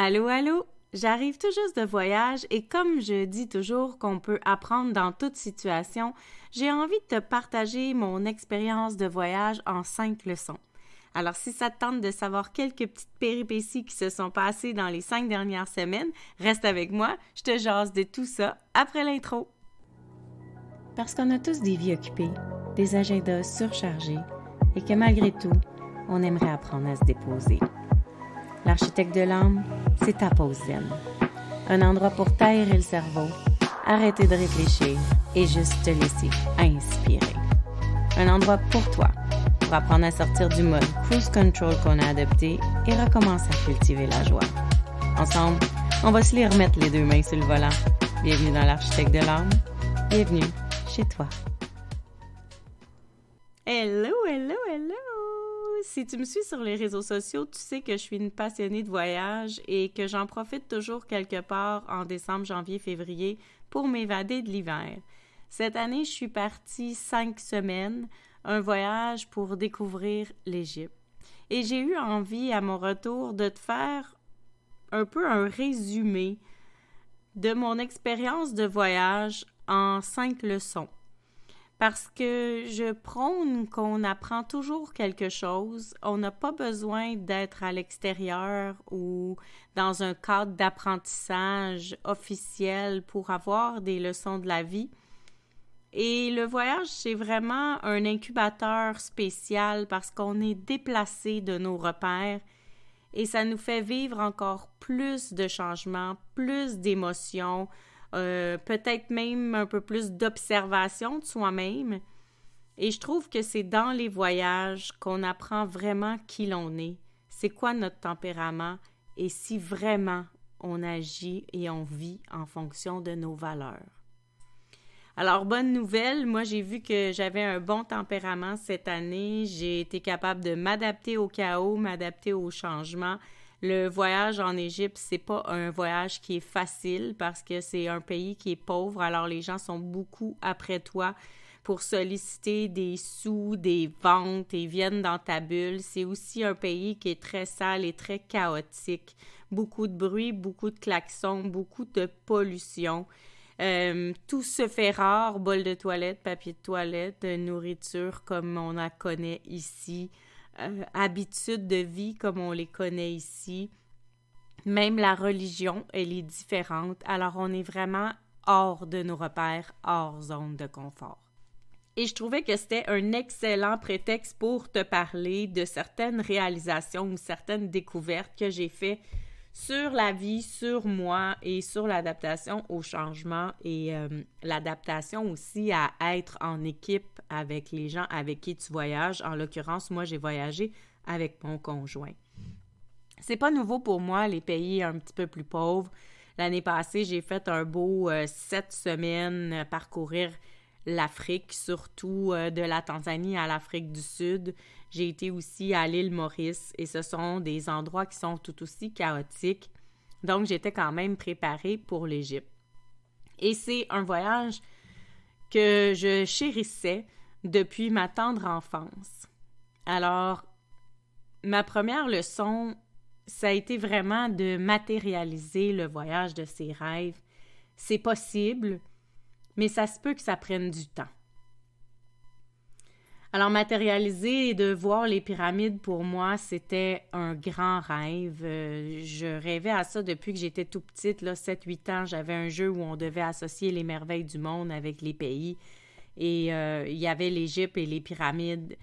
Allô, allô! J'arrive tout juste de voyage et comme je dis toujours qu'on peut apprendre dans toute situation, j'ai envie de te partager mon expérience de voyage en 5 leçons. Alors, si ça te tente de savoir quelques petites péripéties qui se sont passées dans les 5 dernières semaines, reste avec moi, je te jase de tout ça après l'intro. Parce qu'on a tous des vies occupées, des agendas surchargés et que malgré tout, on aimerait apprendre à se déposer. L'architecte de l'âme, c'est ta pause zen. Un endroit pour t'aérer le cerveau, arrêter de réfléchir et juste te laisser inspirer. Un endroit pour toi, pour apprendre à sortir du mode cruise control qu'on a adopté et recommencer à cultiver la joie. Ensemble, on va se les remettre les deux mains sur le volant. Bienvenue dans l'architecte de l'âme. Bienvenue chez toi. Hello, hello, hello! Si tu me suis sur les réseaux sociaux, tu sais que je suis une passionnée de voyage et que j'en profite toujours quelque part en décembre, janvier, février pour m'évader de l'hiver. Cette année, je suis partie 5 semaines, un voyage pour découvrir l'Égypte. Et j'ai eu envie, à mon retour, de te faire un peu un résumé de mon expérience de voyage en 5 leçons. Parce que je prône qu'on apprend toujours quelque chose. On n'a pas besoin d'être à l'extérieur ou dans un cadre d'apprentissage officiel pour avoir des leçons de la vie. Et le voyage, c'est vraiment un incubateur spécial parce qu'on est déplacé de nos repères et ça nous fait vivre encore plus de changements, plus d'émotions, peut-être même un peu plus d'observation de soi-même. Et je trouve que c'est dans les voyages qu'on apprend vraiment qui l'on est, c'est quoi notre tempérament et si vraiment on agit et on vit en fonction de nos valeurs. Alors, bonne nouvelle, moi j'ai vu que j'avais un bon tempérament cette année, j'ai été capable de m'adapter au chaos, m'adapter au changement. Le voyage en Égypte, c'est pas un voyage qui est facile parce que c'est un pays qui est pauvre, alors les gens sont beaucoup après toi pour solliciter des sous, des ventes et viennent dans ta bulle. C'est aussi un pays qui est très sale et très chaotique. Beaucoup de bruit, beaucoup de klaxons, beaucoup de pollution. Tout se fait rare, bol de toilette, papier de toilette, nourriture comme on la connaît ici. Habitudes de vie comme on les connaît ici. Même la religion, elle est différente. Alors, on est vraiment hors de nos repères, hors zone de confort. Et je trouvais que c'était un excellent prétexte pour te parler de certaines réalisations ou certaines découvertes que j'ai faites sur la vie, sur moi et sur l'adaptation au changement et l'adaptation aussi à être en équipe avec les gens avec qui tu voyages. En l'occurrence, moi, j'ai voyagé avec mon conjoint. C'est pas nouveau pour moi, les pays un petit peu plus pauvres. L'année passée, j'ai fait un beau 7 semaines parcourir l'Afrique, surtout de la Tanzanie à l'Afrique du Sud. J'ai été aussi à l'île Maurice et ce sont des endroits qui sont tout aussi chaotiques. Donc, j'étais quand même préparée pour l'Égypte. Et c'est un voyage que je chérissais depuis ma tendre enfance. Alors, ma première leçon, ça a été vraiment de matérialiser le voyage de ses rêves. C'est possible, mais ça se peut que ça prenne du temps. Alors, matérialiser et de voir les pyramides, pour moi, c'était un grand rêve. Je rêvais à ça depuis que j'étais tout petite, là, 7-8 ans. J'avais un jeu où on devait associer les merveilles du monde avec les pays. Et il y avait l'Égypte et les pyramides.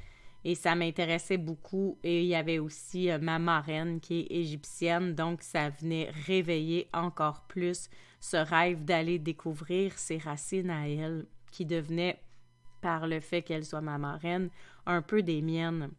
Et ça m'intéressait beaucoup. Et il y avait aussi ma marraine qui est égyptienne. Donc, ça venait réveiller encore plus ce rêve d'aller découvrir ses racines à elle, qui devenaient, par le fait qu'elle soit ma marraine, un peu des miennes.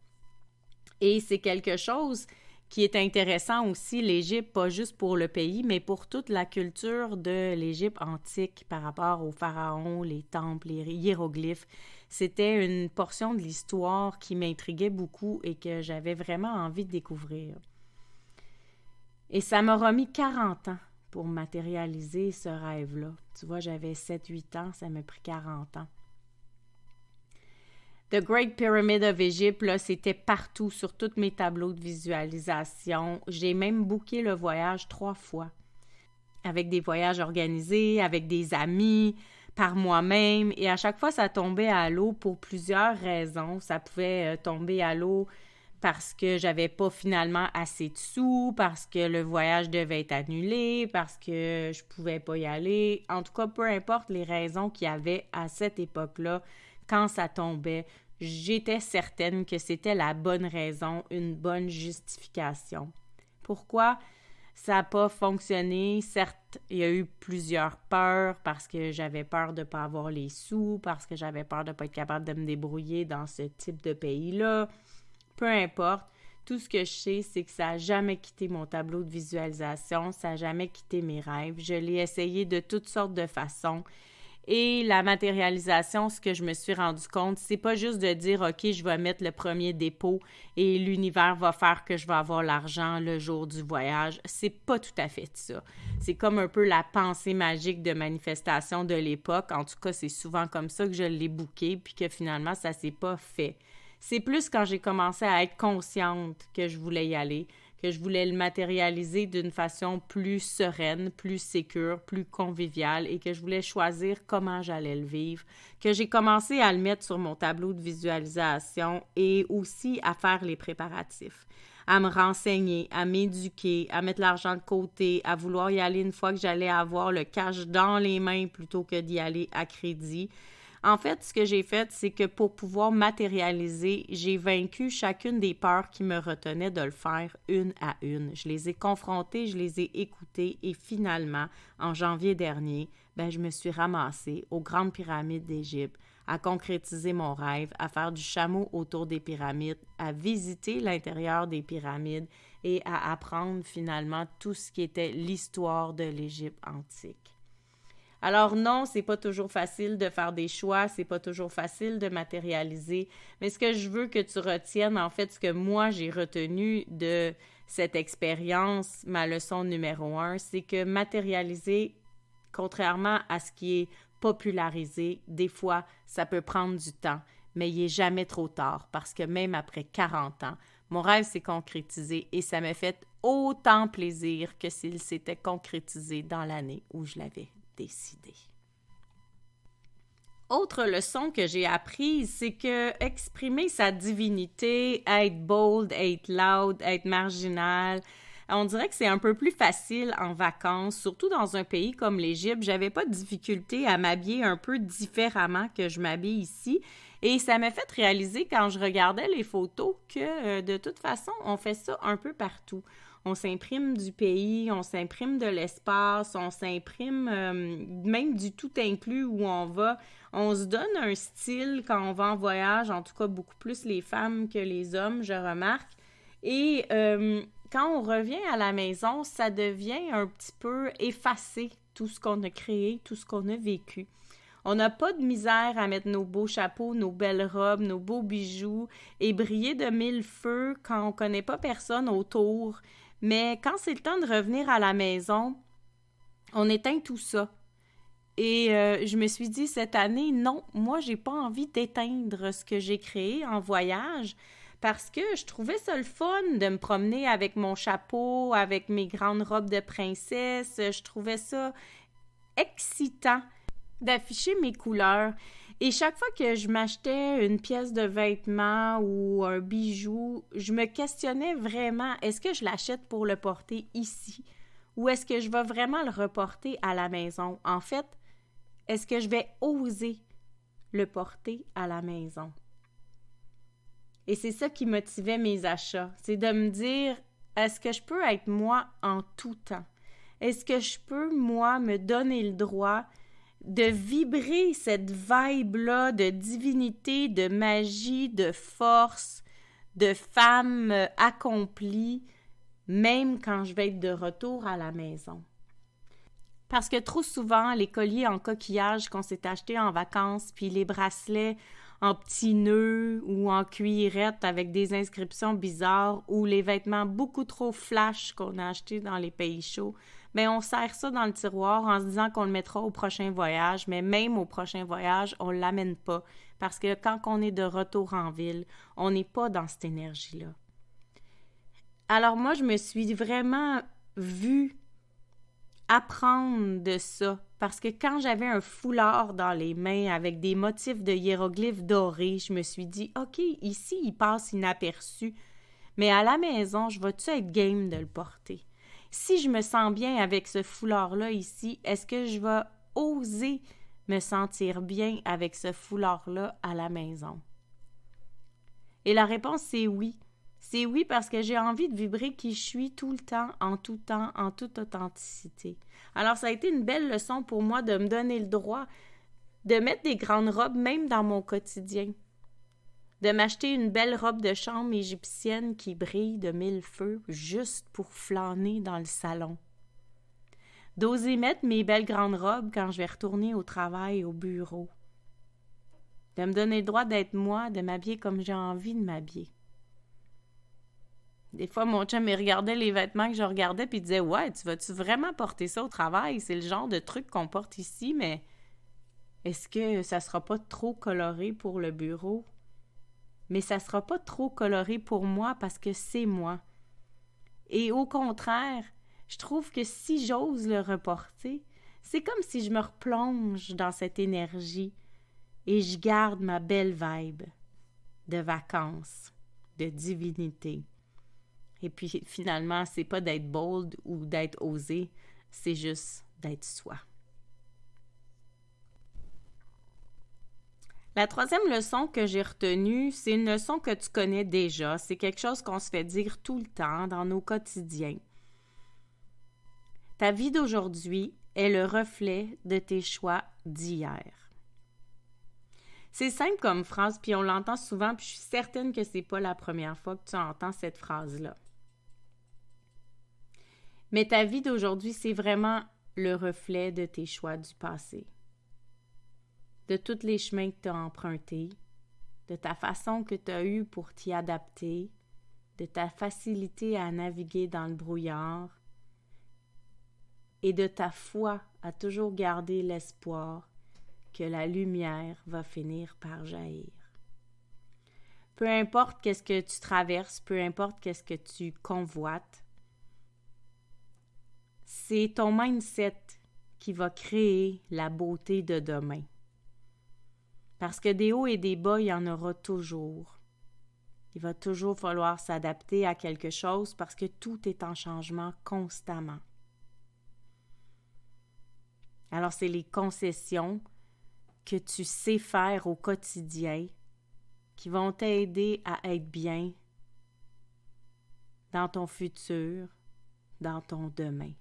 Et c'est quelque chose qui est intéressant aussi, l'Égypte, pas juste pour le pays, mais pour toute la culture de l'Égypte antique par rapport aux pharaons, les temples, les hiéroglyphes. C'était une portion de l'histoire qui m'intriguait beaucoup et que j'avais vraiment envie de découvrir. Et ça m'a remis 40 ans pour matérialiser ce rêve-là. Tu vois, j'avais 7-8 ans, ça m'a pris 40 ans. The Great Pyramid of Egypt, là, c'était partout sur tous mes tableaux de visualisation. J'ai même booké le voyage 3 fois. Avec des voyages organisés, avec des amis, par moi-même. Et à chaque fois, ça tombait à l'eau pour plusieurs raisons. Ça pouvait tomber à l'eau parce que j'avais pas finalement assez de sous, parce que le voyage devait être annulé, parce que je pouvais pas y aller. En tout cas, peu importe les raisons qu'il y avait à cette époque-là, quand ça tombait, j'étais certaine que c'était la bonne raison, une bonne justification. Pourquoi ça n'a pas fonctionné? Certes, il y a eu plusieurs peurs parce que j'avais peur de ne pas avoir les sous, parce que j'avais peur de ne pas être capable de me débrouiller dans ce type de pays-là. Peu importe, tout ce que je sais, c'est que ça n'a jamais quitté mon tableau de visualisation, ça n'a jamais quitté mes rêves. Je l'ai essayé de toutes sortes de façons. Et la matérialisation, ce que je me suis rendu compte, c'est pas juste de dire « OK, je vais mettre le premier dépôt et l'univers va faire que je vais avoir l'argent le jour du voyage ». C'est pas tout à fait ça. C'est comme un peu la pensée magique de manifestation de l'époque. En tout cas, c'est souvent comme ça que je l'ai booké puis que finalement, ça s'est pas fait. C'est plus quand j'ai commencé à être consciente que je voulais y aller, que je voulais le matérialiser d'une façon plus sereine, plus sécure, plus conviviale et que je voulais choisir comment j'allais le vivre, que j'ai commencé à le mettre sur mon tableau de visualisation et aussi à faire les préparatifs, à me renseigner, à m'éduquer, à mettre l'argent de côté, à vouloir y aller une fois que j'allais avoir le cash dans les mains plutôt que d'y aller à crédit. En fait, ce que j'ai fait, c'est que pour pouvoir matérialiser, j'ai vaincu chacune des peurs qui me retenaient de le faire une à une. Je les ai confrontées, je les ai écoutées et finalement, en janvier dernier, je me suis ramassée aux grandes pyramides d'Égypte, à concrétiser mon rêve, à faire du chameau autour des pyramides, à visiter l'intérieur des pyramides et à apprendre finalement tout ce qui était l'histoire de l'Égypte antique. Alors non, c'est pas toujours facile de faire des choix, c'est pas toujours facile de matérialiser, mais ce que je veux que tu retiennes, en fait, ce que moi j'ai retenu de cette expérience, ma leçon numéro 1, c'est que matérialiser, contrairement à ce qui est popularisé, des fois, ça peut prendre du temps, mais il est jamais trop tard, parce que même après 40 ans, mon rêve s'est concrétisé et ça m'a fait autant plaisir que s'il s'était concrétisé dans l'année où je l'avais décidé. Autre leçon que j'ai apprise, c'est que exprimer sa divinité, être bold, être loud, être marginal, on dirait que c'est un peu plus facile en vacances, surtout dans un pays comme l'Égypte. J'avais pas de difficulté à m'habiller un peu différemment que je m'habille ici. Et ça m'a fait réaliser quand je regardais les photos que de toute façon, on fait ça un peu partout. On s'imprime du pays, on s'imprime de l'espace, on s'imprime même du tout inclus où on va. On se donne un style quand on va en voyage, en tout cas beaucoup plus les femmes que les hommes, je remarque. Et quand on revient à la maison, ça devient un petit peu effacé, tout ce qu'on a créé, tout ce qu'on a vécu. On n'a pas de misère à mettre nos beaux chapeaux, nos belles robes, nos beaux bijoux et briller de mille feux quand on ne connaît pas personne autour. Mais quand c'est le temps de revenir à la maison, on éteint tout ça. Et je me suis dit cette année, non, moi, j'ai pas envie d'éteindre ce que j'ai créé en voyage parce que je trouvais ça le fun de me promener avec mon chapeau, avec mes grandes robes de princesse. Je trouvais ça excitant d'afficher mes couleurs. Et chaque fois que je m'achetais une pièce de vêtement ou un bijou, je me questionnais vraiment, est-ce que je l'achète pour le porter ici ou est-ce que je vais vraiment le reporter à la maison? En fait, est-ce que je vais oser le porter à la maison? Et c'est ça qui motivait mes achats, c'est de me dire, est-ce que je peux être moi en tout temps? Est-ce que je peux, moi, me donner le droit de vibrer cette vibe-là de divinité, de magie, de force, de femme accomplie, même quand je vais être de retour à la maison. Parce que trop souvent, les colliers en coquillage qu'on s'est achetés en vacances, puis les bracelets en petits nœuds ou en cuirette avec des inscriptions bizarres ou les vêtements beaucoup trop flash qu'on a achetés dans les pays chauds, bien, on serre ça dans le tiroir en se disant qu'on le mettra au prochain voyage, mais même au prochain voyage, on ne l'amène pas parce que quand on est de retour en ville, on n'est pas dans cette énergie-là. Alors moi, je me suis vraiment vue apprendre de ça parce que quand j'avais un foulard dans les mains avec des motifs de hiéroglyphes dorés, je me suis dit, OK, ici, il passe inaperçu, mais à la maison, je vais-tu être game de le porter? Si je me sens bien avec ce foulard-là ici, est-ce que je vais oser me sentir bien avec ce foulard-là à la maison? Et la réponse, c'est oui. C'est oui parce que j'ai envie de vibrer qui je suis tout le temps, en toute authenticité. Alors, ça a été une belle leçon pour moi de me donner le droit de mettre des grandes robes même dans mon quotidien. De m'acheter une belle robe de chambre égyptienne qui brille de 1000 feux juste pour flâner dans le salon. D'oser mettre mes belles grandes robes quand je vais retourner au travail, au bureau. De me donner le droit d'être moi, de m'habiller comme j'ai envie de m'habiller. Des fois, mon chum, il regardait les vêtements que je regardais puis il disait « Ouais, tu vas-tu vraiment porter ça au travail? C'est le genre de truc qu'on porte ici, mais est-ce que ça sera pas trop coloré pour le bureau? » Mais ça sera pas trop coloré pour moi parce que c'est moi. Et au contraire, je trouve que si j'ose le reporter, c'est comme si je me replonge dans cette énergie et je garde ma belle vibe de vacances, de divinité. Et puis finalement, c'est pas d'être bold ou d'être osé, c'est juste d'être soi. La troisième leçon que j'ai retenue, c'est une leçon que tu connais déjà. C'est quelque chose qu'on se fait dire tout le temps dans nos quotidiens. Ta vie d'aujourd'hui est le reflet de tes choix d'hier. C'est simple comme phrase, puis on l'entend souvent, puis je suis certaine que c'est pas la première fois que tu entends cette phrase-là. Mais ta vie d'aujourd'hui, c'est vraiment le reflet de tes choix du passé. De tous les chemins que tu as empruntés, de ta façon que tu as eue pour t'y adapter, de ta facilité à naviguer dans le brouillard et de ta foi à toujours garder l'espoir que la lumière va finir par jaillir. Peu importe qu'est-ce que tu traverses, peu importe qu'est-ce que tu convoites, c'est ton mindset qui va créer la beauté de demain. Parce que des hauts et des bas, il y en aura toujours. Il va toujours falloir s'adapter à quelque chose parce que tout est en changement constamment. Alors, c'est les concessions que tu sais faire au quotidien qui vont t'aider à être bien dans ton futur, dans ton demain.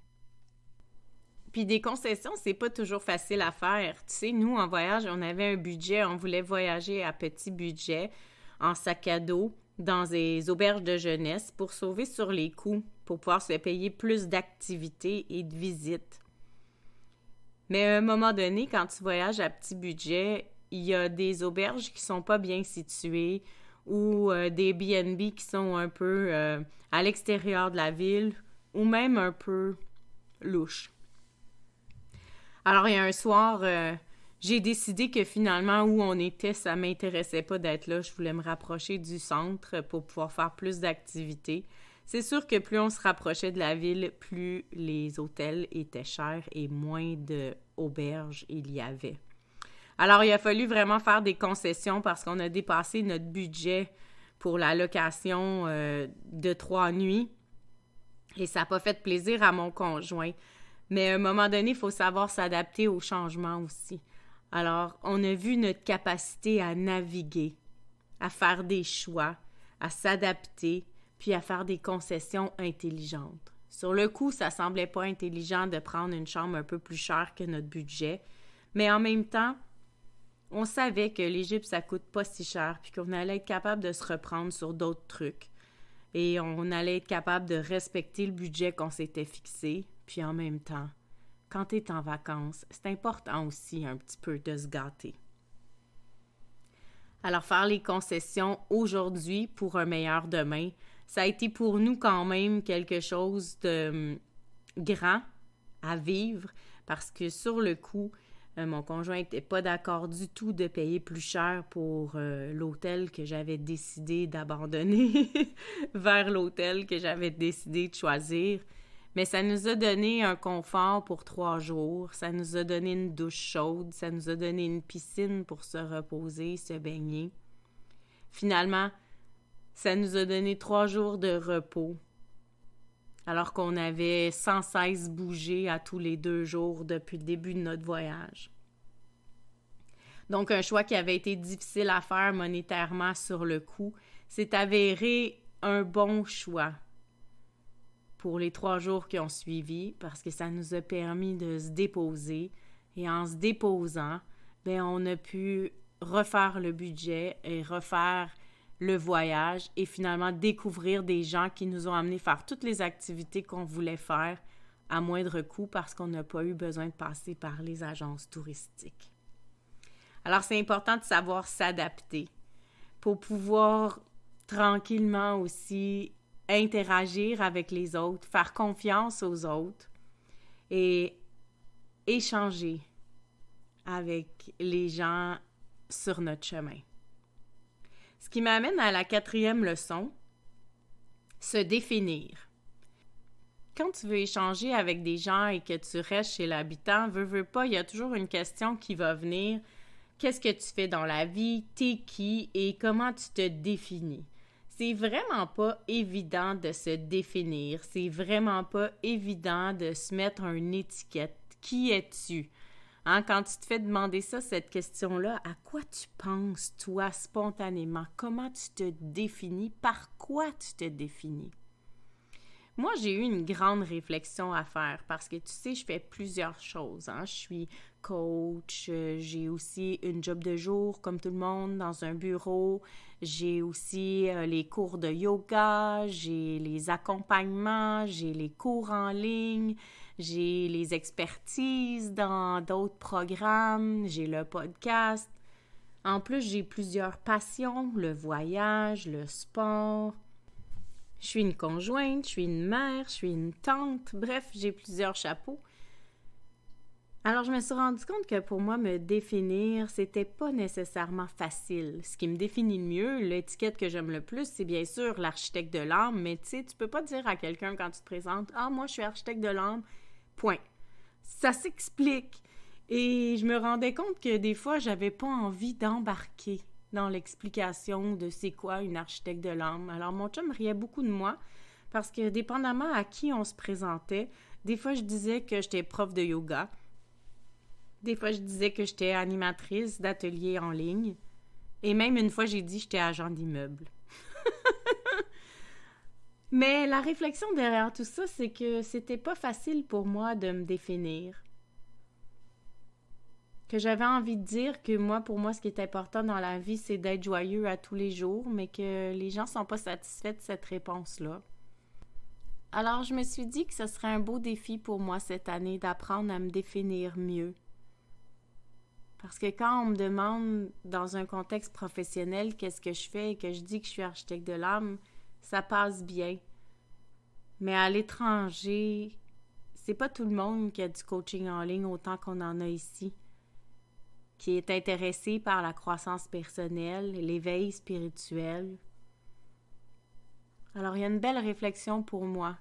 Puis des concessions, c'est pas toujours facile à faire. Tu sais, nous, en voyage, on avait un budget, on voulait voyager à petit budget, en sac à dos, dans des auberges de jeunesse pour sauver sur les coûts, pour pouvoir se payer plus d'activités et de visites. Mais à un moment donné, quand tu voyages à petit budget, il y a des auberges qui sont pas bien situées ou des B&B qui sont un peu à l'extérieur de la ville ou même un peu louches. Alors, il y a un soir, j'ai décidé que finalement, où on était, ça m'intéressait pas d'être là. Je voulais me rapprocher du centre pour pouvoir faire plus d'activités. C'est sûr que plus on se rapprochait de la ville, plus les hôtels étaient chers et moins d'auberges il y avait. Alors, il a fallu vraiment faire des concessions parce qu'on a dépassé notre budget pour la location de 3 nuits. Et ça n'a pas fait plaisir à mon conjoint. Mais à un moment donné, il faut savoir s'adapter aux changements aussi. Alors, on a vu notre capacité à naviguer, à faire des choix, à s'adapter, puis à faire des concessions intelligentes. Sur le coup, ça semblait pas intelligent de prendre une chambre un peu plus chère que notre budget, mais en même temps, on savait que l'Égypte, ça coûte pas si cher, puis qu'on allait être capable de se reprendre sur d'autres trucs. Et on allait être capable de respecter le budget qu'on s'était fixé. Puis en même temps, quand tu es en vacances, c'est important aussi un petit peu de se gâter. Alors, faire les concessions aujourd'hui pour un meilleur demain, ça a été pour nous quand même quelque chose de grand à vivre parce que sur le coup, mon conjoint n'était pas d'accord du tout de payer plus cher pour l'hôtel que j'avais décidé d'abandonner vers l'hôtel que j'avais décidé de choisir. Mais ça nous a donné un confort pour 3 jours, ça nous a donné une douche chaude, ça nous a donné une piscine pour se reposer, se baigner. Finalement, ça nous a donné 3 jours de repos, alors qu'on avait sans cesse bougé à tous les 2 jours depuis le début de notre voyage. Donc, un choix qui avait été difficile à faire monétairement sur le coup s'est avéré un bon choix pour les 3 jours qui ont suivi parce que ça nous a permis de se déposer. Et en se déposant, on a pu refaire le budget et refaire le voyage et finalement découvrir des gens qui nous ont amenés faire toutes les activités qu'on voulait faire à moindre coût parce qu'on n'a pas eu besoin de passer par les agences touristiques. Alors, c'est important de savoir s'adapter pour pouvoir tranquillement aussi interagir avec les autres, faire confiance aux autres et échanger avec les gens sur notre chemin. Ce qui m'amène à la 4e leçon, se définir. Quand tu veux échanger avec des gens et que tu restes chez l'habitant, veux pas, il y a toujours une question qui va venir. Qu'est-ce que tu fais dans la vie? T'es qui? Et comment tu te définis? C'est vraiment pas évident de se définir. C'est vraiment pas évident de se mettre une étiquette. Qui es-tu? Quand tu te fais demander ça, cette question-là, à quoi tu penses, toi, spontanément? Comment tu te définis? Par quoi tu te définis? Moi, j'ai eu une grande réflexion à faire parce que, tu sais, je fais plusieurs choses. Je suis coach, j'ai aussi une job de jour, comme tout le monde, dans un bureau. J'ai aussi les cours de yoga, j'ai les accompagnements, j'ai les cours en ligne, j'ai les expertises dans d'autres programmes, j'ai le podcast. En plus, j'ai plusieurs passions, le voyage, le sport. Je suis une conjointe, je suis une mère, je suis une tante, bref, j'ai plusieurs chapeaux. Alors, je me suis rendu compte que pour moi, me définir, c'était pas nécessairement facile. Ce qui me définit le mieux, l'étiquette que j'aime le plus, c'est bien sûr l'architecte de l'âme, mais tu sais, tu peux pas dire à quelqu'un quand tu te présentes « Ah, moi, je suis architecte de l'âme. » Point. Ça s'explique. Et je me rendais compte que des fois, j'avais pas envie d'embarquer dans l'explication de c'est quoi une architecte de l'âme. Alors, mon chum riait beaucoup de moi parce que dépendamment à qui on se présentait, des fois, je disais que j'étais prof de yoga. Des fois, je disais que j'étais animatrice d'ateliers en ligne. Et même une fois, j'ai dit que j'étais agent d'immeuble. Mais la réflexion derrière tout ça, c'est que c'était pas facile pour moi de me définir. Que j'avais envie de dire que moi, pour moi, ce qui est important dans la vie, c'est d'être joyeux à tous les jours, mais que les gens sont pas satisfaits de cette réponse-là. Alors, je me suis dit que ce serait un beau défi pour moi cette année d'apprendre à me définir mieux. Parce que quand on me demande dans un contexte professionnel qu'est-ce que je fais et que je dis que je suis architecte de l'âme, ça passe bien. Mais à l'étranger, c'est pas tout le monde qui a du coaching en ligne autant qu'on en a ici, qui est intéressé par la croissance personnelle, l'éveil spirituel. Alors, il y a une belle réflexion pour moi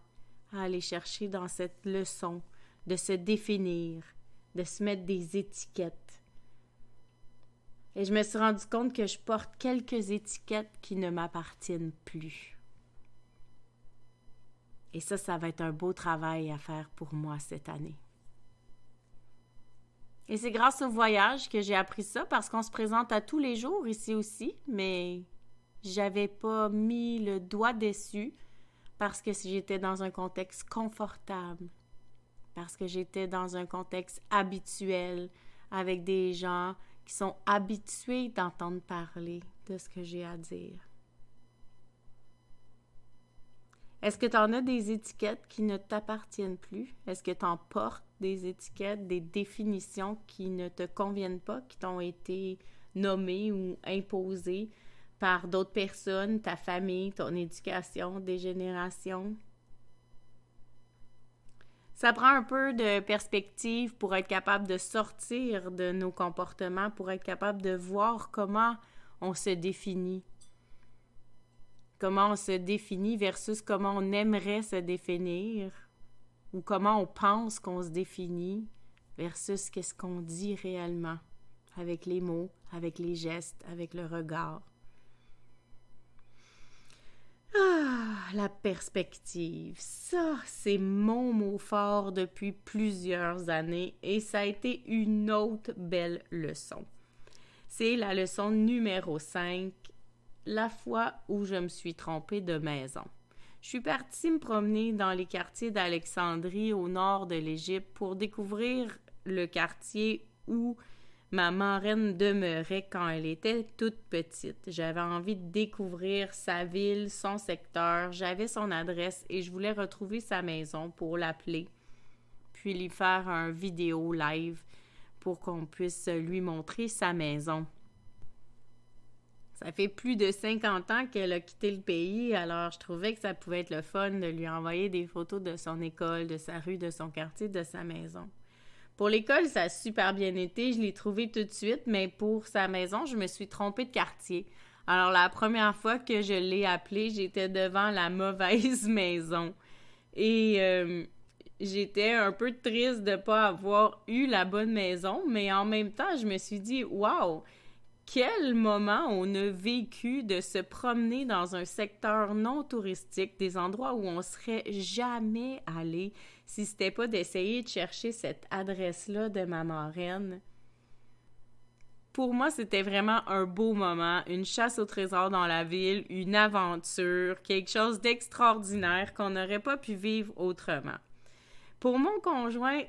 à aller chercher dans cette leçon de se définir, de se mettre des étiquettes. Et je me suis rendu compte que je porte quelques étiquettes qui ne m'appartiennent plus. Et ça va être un beau travail à faire pour moi cette année. Et c'est grâce au voyage que j'ai appris ça, parce qu'on se présente à tous les jours ici aussi, mais j'avais pas mis le doigt dessus parce que j'étais dans un contexte confortable, parce que j'étais dans un contexte habituel avec des gens qui sont habitués d'entendre parler de ce que j'ai à dire. Est-ce que tu en as des étiquettes qui ne t'appartiennent plus? Est-ce que tu en portes des étiquettes, des définitions qui ne te conviennent pas, qui t'ont été nommé ou imposé par d'autres personnes, ta famille, ton éducation, des générations. Ça prend un peu de perspective pour être capable de sortir de nos comportements, pour être capable de voir comment on se définit. Comment on se définit versus comment on aimerait se définir, ou comment on pense qu'on se définit versus qu'est-ce qu'on dit réellement, avec les mots, avec les gestes, avec le regard. Ah, la perspective, ça, c'est mon mot fort depuis plusieurs années et ça a été une autre belle leçon. C'est la leçon numéro 5, la fois où je me suis trompée de maison. Je suis partie me promener dans les quartiers d'Alexandrie au nord de l'Égypte pour découvrir le quartier où ma marraine demeurait quand elle était toute petite. J'avais envie de découvrir sa ville, son secteur, j'avais son adresse et je voulais retrouver sa maison pour l'appeler, puis lui faire un vidéo live pour qu'on puisse lui montrer sa maison. Ça fait plus de 50 ans qu'elle a quitté le pays, alors je trouvais que ça pouvait être le fun de lui envoyer des photos de son école, de sa rue, de son quartier, de sa maison. Pour l'école, ça a super bien été, je l'ai trouvé tout de suite, mais pour sa maison, je me suis trompée de quartier. Alors, la première fois que je l'ai appelée, j'étais devant la mauvaise maison. Et j'étais un peu triste de ne pas avoir eu la bonne maison, mais en même temps, je me suis dit, wow, quel moment on a vécu de se promener dans un secteur non touristique, des endroits où on serait jamais allé si c'était pas d'essayer de chercher cette adresse-là de ma marraine. Pour moi, c'était vraiment un beau moment, une chasse au trésor dans la ville, une aventure, quelque chose d'extraordinaire qu'on n'aurait pas pu vivre autrement. Pour mon conjoint,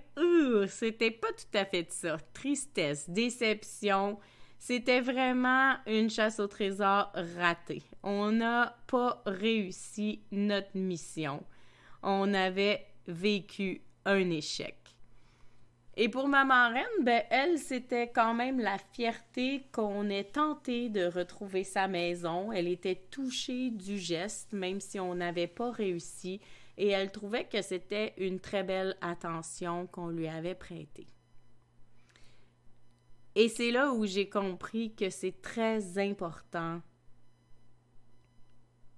c'était pas tout à fait ça. Tristesse, déception. C'était vraiment une chasse au trésor ratée. On n'a pas réussi notre mission. On avait vécu un échec. Et pour ma marraine, elle, c'était quand même la fierté qu'on ait tenté de retrouver sa maison. Elle était touchée du geste, même si on n'avait pas réussi. Et elle trouvait que c'était une très belle attention qu'on lui avait prêtée. Et c'est là où j'ai compris que c'est très important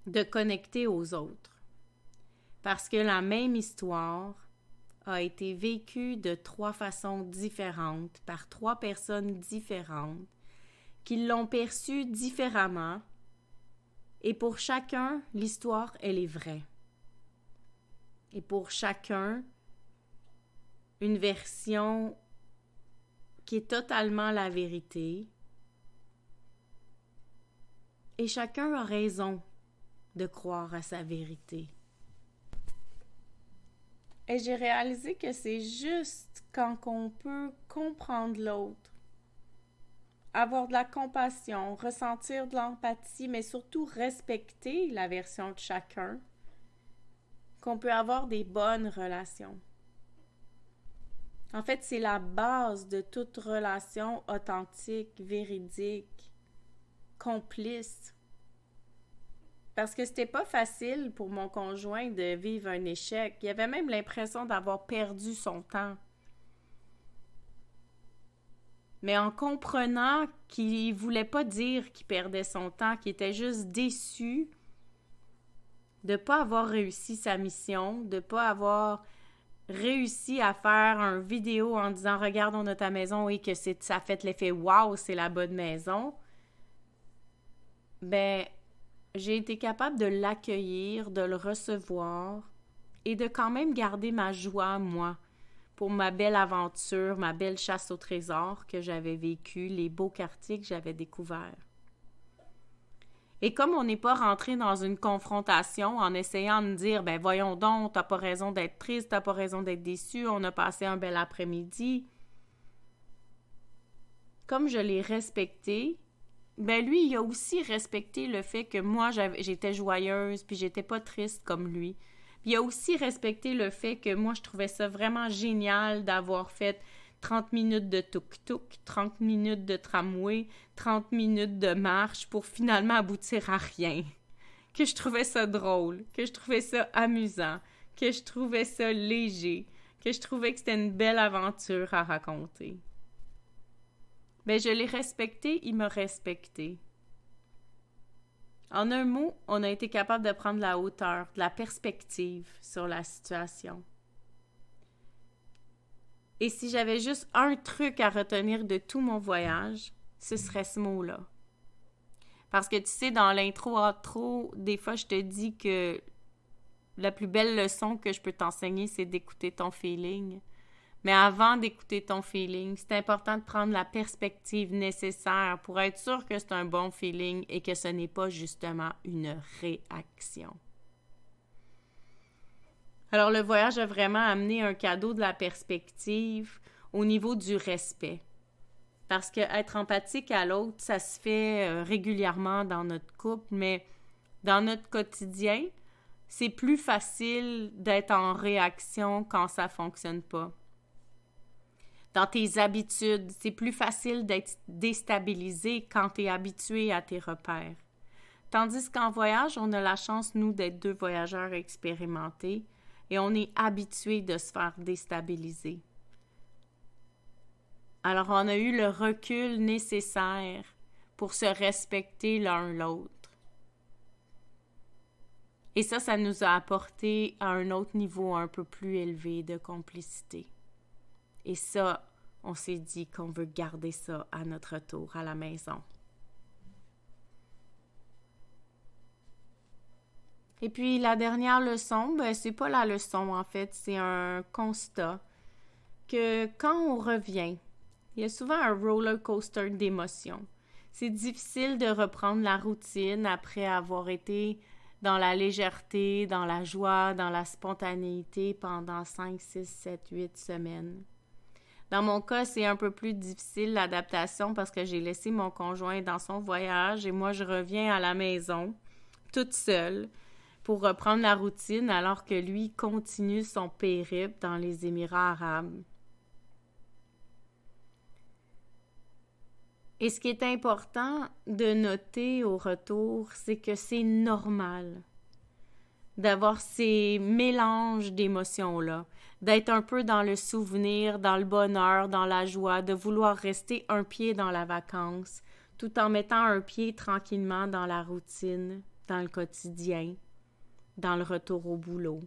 de connecter aux autres. Parce que la même histoire a été vécue de 3 façons différentes, par 3 personnes différentes, qui l'ont perçue différemment. Et pour chacun, l'histoire, elle est vraie. Et pour chacun, une version qui est totalement la vérité. Et chacun a raison de croire à sa vérité. Et j'ai réalisé que c'est juste quand on peut comprendre l'autre, avoir de la compassion, ressentir de l'empathie, mais surtout respecter la version de chacun, qu'on peut avoir des bonnes relations. En fait, c'est la base de toute relation authentique, véridique, complice. Parce que c'était pas facile pour mon conjoint de vivre un échec. Il avait même l'impression d'avoir perdu son temps. Mais en comprenant qu'il voulait pas dire qu'il perdait son temps, qu'il était juste déçu de pas avoir réussi sa mission, de pas avoir réussi à faire une vidéo en disant « Regarde, on a ta maison et que ça a fait l'effet « Wow, c'est la bonne maison », j'ai été capable de l'accueillir, de le recevoir et de quand même garder ma joie, moi, pour ma belle aventure, ma belle chasse au trésor que j'avais vécue, les beaux quartiers que j'avais découverts. Et comme on n'est pas rentré dans une confrontation en essayant de me dire « voyons donc, t'as pas raison d'être triste, t'as pas raison d'être déçu, on a passé un bel après-midi », comme je l'ai respecté, lui, il a aussi respecté le fait que moi, j'étais joyeuse, puis j'étais pas triste comme lui. Puis il a aussi respecté le fait que moi, je trouvais ça vraiment génial d'avoir fait 30 minutes de tuk-tuk, 30 minutes de tramway, 30 minutes de marche pour finalement aboutir à rien. Que je trouvais ça drôle, que je trouvais ça amusant, que je trouvais ça léger, que je trouvais que c'était une belle aventure à raconter. Ben, je l'ai respecté, il m'a respecté. En un mot, on a été capable de prendre la hauteur, de la perspective sur la situation. Et si j'avais juste un truc à retenir de tout mon voyage, ce serait ce mot-là. Parce que tu sais, dans l'intro, des fois, je te dis que la plus belle leçon que je peux t'enseigner, c'est d'écouter ton feeling. Mais avant d'écouter ton feeling, c'est important de prendre la perspective nécessaire pour être sûr que c'est un bon feeling et que ce n'est pas justement une réaction. Alors, le voyage a vraiment amené un cadeau de la perspective au niveau du respect. Parce qu'être empathique à l'autre, ça se fait régulièrement dans notre couple, mais dans notre quotidien, c'est plus facile d'être en réaction quand ça ne fonctionne pas. Dans tes habitudes, c'est plus facile d'être déstabilisé quand tu es habitué à tes repères. Tandis qu'en voyage, on a la chance, nous, d'être 2 voyageurs expérimentés et on est habitué de se faire déstabiliser. Alors, on a eu le recul nécessaire pour se respecter l'un l'autre. Et ça nous a apporté à un autre niveau un peu plus élevé de complicité. Et ça, on s'est dit qu'on veut garder ça à notre retour à la maison. Et puis, la dernière leçon, c'est pas la leçon en fait, c'est un constat que quand on revient, il y a souvent un roller coaster d'émotions. C'est difficile de reprendre la routine après avoir été dans la légèreté, dans la joie, dans la spontanéité pendant 5, 6, 7, 8 semaines. Dans mon cas, c'est un peu plus difficile l'adaptation parce que j'ai laissé mon conjoint dans son voyage et moi, je reviens à la maison, toute seule, pour reprendre la routine alors que lui continue son périple dans les Émirats arabes. Et ce qui est important de noter au retour, c'est que c'est normal d'avoir ces mélanges d'émotions-là, d'être un peu dans le souvenir, dans le bonheur, dans la joie, de vouloir rester un pied dans la vacance, tout en mettant un pied tranquillement dans la routine, dans le quotidien, dans le retour au boulot.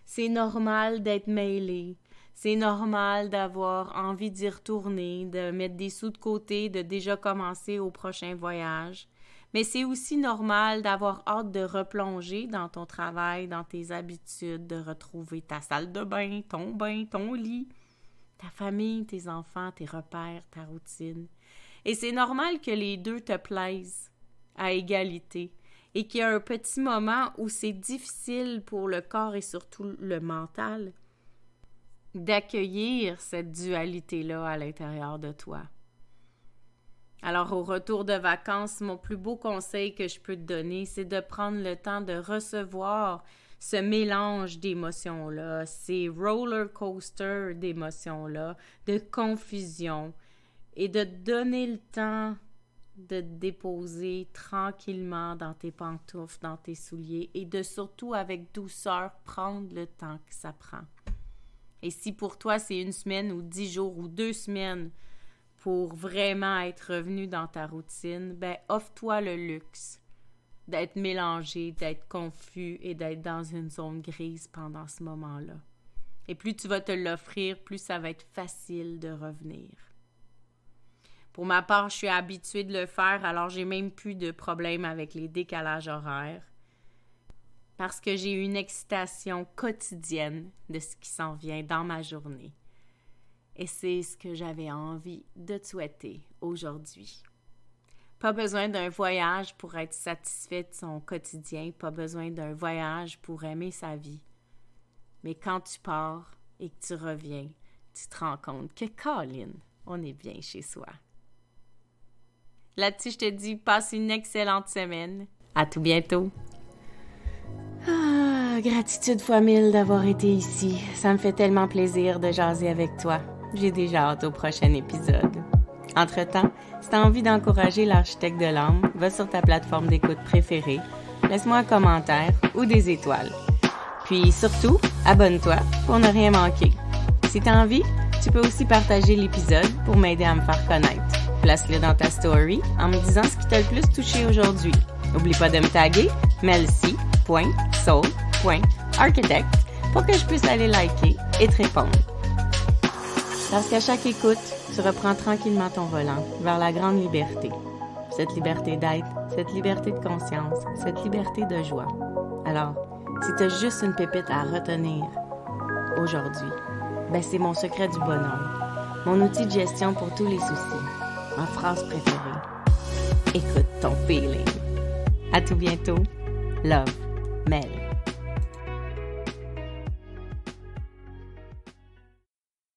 C'est normal d'être mêlé. C'est normal d'avoir envie d'y retourner, de mettre des sous de côté, de déjà commencer au prochain voyage. Mais c'est aussi normal d'avoir hâte de replonger dans ton travail, dans tes habitudes, de retrouver ta salle de bain, ton lit, ta famille, tes enfants, tes repères, ta routine. Et c'est normal que les deux te plaisent à égalité et qu'il y a un petit moment où c'est difficile pour le corps et surtout le mental d'accueillir cette dualité-là à l'intérieur de toi. Alors, au retour de vacances, mon plus beau conseil que je peux te donner, c'est de prendre le temps de recevoir ce mélange d'émotions-là, ces roller coasters d'émotions-là, de confusion, et de te donner le temps de te déposer tranquillement dans tes pantoufles, dans tes souliers, et de surtout, avec douceur, prendre le temps que ça prend. Et si pour toi, c'est 1 semaine ou 10 jours ou 2 semaines pour vraiment être revenu dans ta routine, offre-toi le luxe d'être mélangé, d'être confus et d'être dans une zone grise pendant ce moment-là. Et plus tu vas te l'offrir, plus ça va être facile de revenir. Pour ma part, je suis habituée de le faire, alors j'ai même plus de problème avec les décalages horaires. Parce que j'ai une excitation quotidienne de ce qui s'en vient dans ma journée. Et c'est ce que j'avais envie de te souhaiter aujourd'hui. Pas besoin d'un voyage pour être satisfait de son quotidien, pas besoin d'un voyage pour aimer sa vie. Mais quand tu pars et que tu reviens, tu te rends compte que, Colin, on est bien chez soi. Là-dessus, je te dis, passe une excellente semaine. À tout bientôt. Gratitude fois 1000 d'avoir été ici. Ça me fait tellement plaisir de jaser avec toi. j'ai déjà hâte au prochain épisode. Entre-temps, si tu as envie d'encourager l'architecte de l'âme, va sur ta plateforme d'écoute préférée, laisse-moi un commentaire ou des étoiles. Puis surtout, abonne-toi pour ne rien manquer. Si tu as envie, tu peux aussi partager l'épisode pour m'aider à me faire connaître. Place-le dans ta story en me disant ce qui t'a le plus touché aujourd'hui. N'oublie pas de me taguer melcy.soul.architect pour que je puisse aller liker et te répondre. Parce qu'à chaque écoute, tu reprends tranquillement ton volant vers la grande liberté. Cette liberté d'être, cette liberté de conscience, cette liberté de joie. Alors, si tu as juste une pépite à retenir aujourd'hui, c'est mon secret du bonheur, mon outil de gestion pour tous les soucis, ma phrase préférée. Écoute ton feeling. À tout bientôt. Love, Mel.